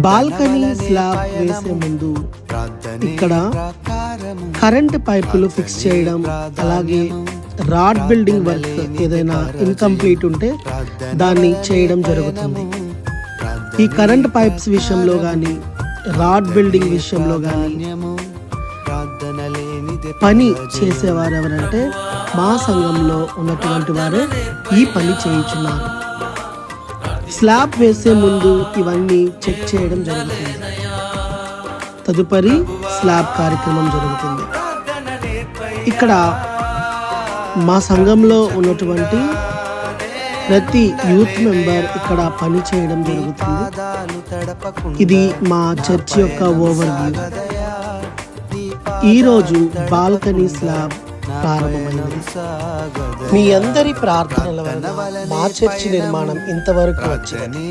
Balcony slab వేసే ముందు ఇక్కడ కరెంట్ పైపులు ఫిక్స్ చేయడం, అలాగే రాడ్ బిల్డింగ్ వర్క్ ఏదైనా ఇన్కంప్లీట్ ఉంటే దాన్ని చేయడం జరుగుతుంది. ఈ కరెంట్ పైప్స్ విషయంలో కానీ, రాడ్ బిల్డింగ్ విషయంలో కానీ పని చేసేవారు ఎవరంటే మా సంఘంలో ఉన్నటువంటి వారే ఈ పని చేయించున్నారు. స్లాబ్ వేసే ముందు ఇవన్నీ చెక్ చేయడం జరుగుతుంది. తదుపరి స్లాబ్ కార్యక్రమం జరుగుతుంది. ఇక్కడ మా సంఘంలో ఉన్నటువంటి ప్రతి యూత్ మెంబర్ ఇక్కడ పని చేయడం జరుగుతుంది. ఇది మా చర్చ్ యొక్క ఓవర్వ్యూ. ఈరోజు బాల్కనీ స్లాబ్ ప్రారంభమైంది. మీ అందరి ప్రార్థనల వల్ల మా చర్చి నిర్మాణం ఇంతవరకు వచ్చింది.